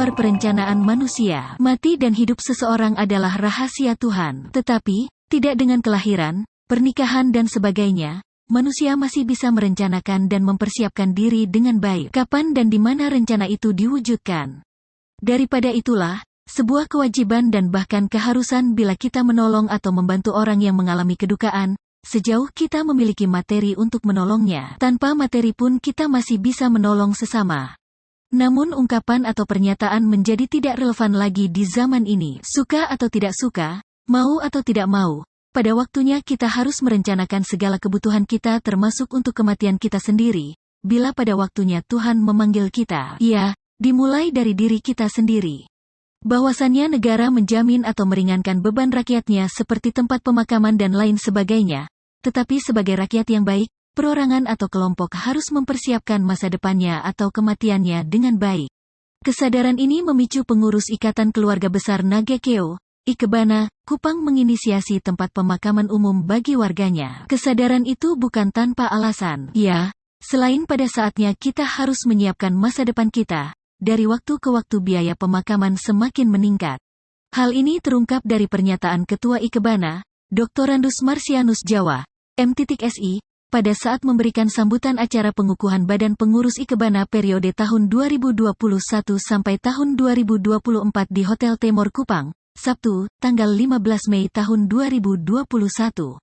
luar perencanaan manusia. Mati dan hidup seseorang adalah rahasia Tuhan. Tetapi, tidak dengan kelahiran, pernikahan dan sebagainya, manusia masih bisa merencanakan dan mempersiapkan diri dengan baik. Kapan dan di mana rencana itu diwujudkan? Daripada itulah, sebuah kewajiban dan bahkan keharusan bila kita menolong atau membantu orang yang mengalami kedukaan, sejauh kita memiliki materi untuk menolongnya. Tanpa materi pun kita masih bisa menolong sesama. Namun ungkapan atau pernyataan menjadi tidak relevan lagi di zaman ini. Suka atau tidak suka, mau atau tidak mau, pada waktunya kita harus merencanakan segala kebutuhan kita termasuk untuk kematian kita sendiri, bila pada waktunya Tuhan memanggil kita. Ya, dimulai dari diri kita sendiri. Bahwasannya negara menjamin atau meringankan beban rakyatnya seperti tempat pemakaman dan lain sebagainya, tetapi sebagai rakyat yang baik, perorangan atau kelompok harus mempersiapkan masa depannya atau kematiannya dengan baik. Kesadaran ini memicu pengurus Ikatan Keluarga Besar Nagekeo, Ikebana, Kupang menginisiasi tempat pemakaman umum bagi warganya. Kesadaran itu bukan tanpa alasan. Ya, selain pada saatnya kita harus menyiapkan masa depan kita, dari waktu ke waktu biaya pemakaman semakin meningkat. Hal ini terungkap dari pernyataan Ketua Ikebana, Dr. Randus Marsianus Jawa, M.Si, pada saat memberikan sambutan acara pengukuhan Badan Pengurus Ikebana periode tahun 2021 sampai tahun 2024 di Hotel Temor Kupang, Sabtu, tanggal 15 Mei tahun 2021.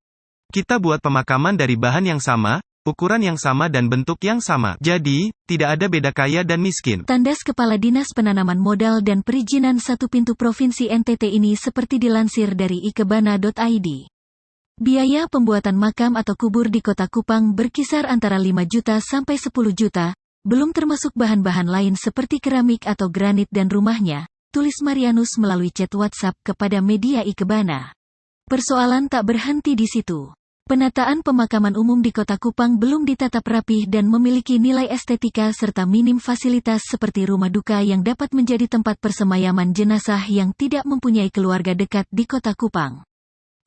Kita buat pemakaman dari bahan yang sama, ukuran yang sama dan bentuk yang sama. Jadi, tidak ada beda kaya dan miskin. Tandas Kepala Dinas Penanaman Modal dan Perizinan Satu Pintu Provinsi NTT ini seperti dilansir dari ikebana.id. Biaya pembuatan makam atau kubur di Kota Kupang berkisar antara 5 juta sampai 10 juta, belum termasuk bahan-bahan lain seperti keramik atau granit dan rumahnya, tulis Marianus melalui chat WhatsApp kepada media Ikebana. Persoalan tak berhenti di situ. Penataan pemakaman umum di Kota Kupang belum ditatap rapih dan memiliki nilai estetika serta minim fasilitas seperti rumah duka yang dapat menjadi tempat persemayaman jenazah yang tidak mempunyai keluarga dekat di Kota Kupang.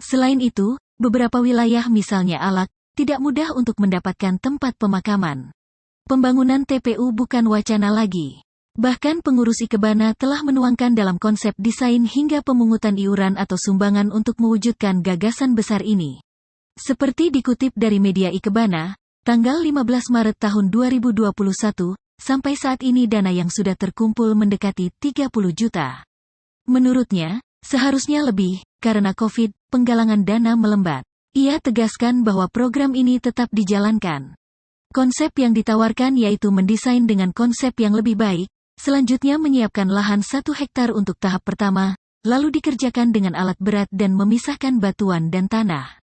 Selain itu, beberapa wilayah misalnya Alak, tidak mudah untuk mendapatkan tempat pemakaman. Pembangunan TPU bukan wacana lagi. Bahkan pengurus Ikebana telah menuangkan dalam konsep desain hingga pemungutan iuran atau sumbangan untuk mewujudkan gagasan besar ini. Seperti dikutip dari media Ikebana, tanggal 15 Maret tahun 2021, sampai saat ini dana yang sudah terkumpul mendekati 30 juta. Menurutnya, seharusnya lebih, karena COVID, penggalangan dana melembat. Ia tegaskan bahwa program ini tetap dijalankan. Konsep yang ditawarkan yaitu mendesain dengan konsep yang lebih baik, selanjutnya menyiapkan lahan 1 hektar untuk tahap pertama, lalu dikerjakan dengan alat berat dan memisahkan batuan dan tanah.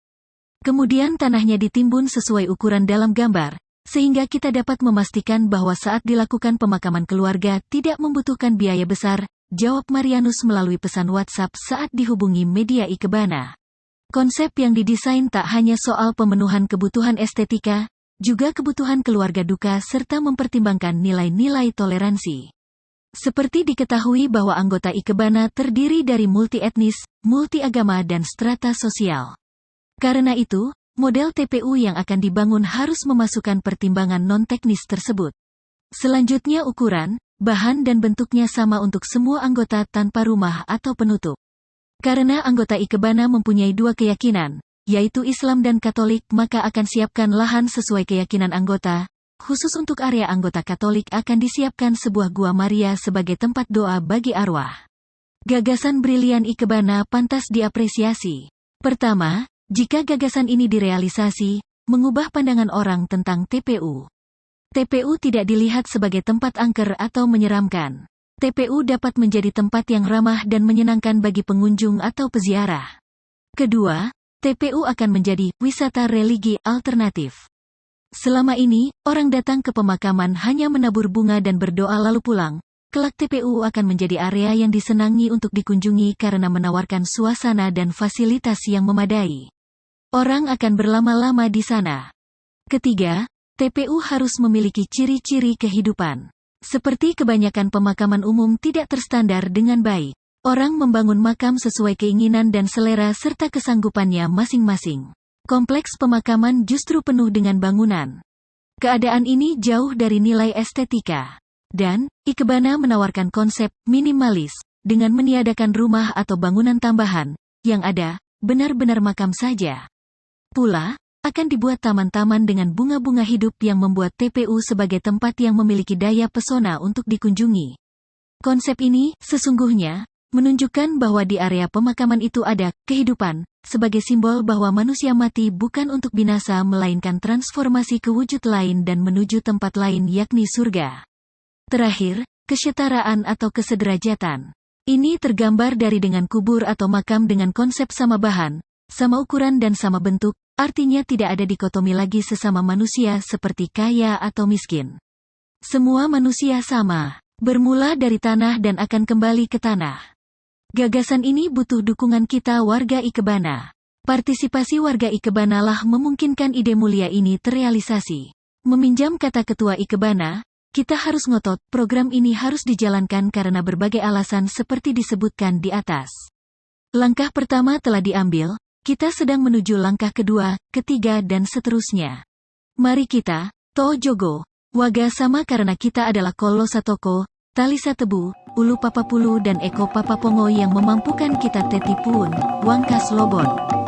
Kemudian tanahnya ditimbun sesuai ukuran dalam gambar, sehingga kita dapat memastikan bahwa saat dilakukan pemakaman keluarga tidak membutuhkan biaya besar, jawab Marianus melalui pesan WhatsApp saat dihubungi media Ikebana. Konsep yang didesain tak hanya soal pemenuhan kebutuhan estetika, juga kebutuhan keluarga duka serta mempertimbangkan nilai-nilai toleransi. Seperti diketahui bahwa anggota Ikebana terdiri dari multi-etnis, multi-agama dan strata sosial. Karena itu, model TPU yang akan dibangun harus memasukkan pertimbangan non-teknis tersebut. Selanjutnya ukuran, bahan dan bentuknya sama untuk semua anggota tanpa rumah atau penutup. Karena anggota Ikebana mempunyai 2 keyakinan, yaitu Islam dan Katolik, maka akan siapkan lahan sesuai keyakinan anggota. Khusus untuk area anggota Katolik akan disiapkan sebuah Gua Maria sebagai tempat doa bagi arwah. Gagasan brilian Ikebana pantas diapresiasi. Pertama, jika gagasan ini direalisasi, mengubah pandangan orang tentang TPU. TPU tidak dilihat sebagai tempat angker atau menyeramkan. TPU dapat menjadi tempat yang ramah dan menyenangkan bagi pengunjung atau peziarah. Kedua, TPU akan menjadi wisata religi alternatif. Selama ini, orang datang ke pemakaman hanya menabur bunga dan berdoa lalu pulang. Kelak TPU akan menjadi area yang disenangi untuk dikunjungi karena menawarkan suasana dan fasilitas yang memadai. Orang akan berlama-lama di sana. Ketiga, TPU harus memiliki ciri-ciri kehidupan. Seperti kebanyakan pemakaman umum tidak terstandar dengan baik. Orang membangun makam sesuai keinginan dan selera serta kesanggupannya masing-masing. Kompleks pemakaman justru penuh dengan bangunan. Keadaan ini jauh dari nilai estetika. Dan, Ikebana menawarkan konsep minimalis, dengan meniadakan rumah atau bangunan tambahan, yang ada, benar-benar makam saja. Pula, akan dibuat taman-taman dengan bunga-bunga hidup yang membuat TPU sebagai tempat yang memiliki daya pesona untuk dikunjungi. Konsep ini, sesungguhnya, menunjukkan bahwa di area pemakaman itu ada kehidupan, sebagai simbol bahwa manusia mati bukan untuk binasa melainkan transformasi ke wujud lain dan menuju tempat lain yakni surga. Terakhir, kesetaraan atau kesederajatan. Ini tergambar dari dengan kubur atau makam dengan konsep sama bahan, sama ukuran dan sama bentuk, artinya tidak ada dikotomi lagi sesama manusia seperti kaya atau miskin. Semua manusia sama, bermula dari tanah dan akan kembali ke tanah. Gagasan ini butuh dukungan kita warga Ikebana. Partisipasi warga Ikebana lah memungkinkan ide mulia ini terrealisasi. Meminjam kata Ketua Ikebana, kita harus ngotot, program ini harus dijalankan karena berbagai alasan seperti disebutkan di atas. Langkah pertama telah diambil, kita sedang menuju langkah kedua, ketiga dan seterusnya. Mari kita, To Jogo, Waga sama karena kita adalah Kolo Satoko, Talisa Tebu, Ulu Papapulu dan Eko Papapongo yang memampukan kita Tetipun, Wangkas Lobon.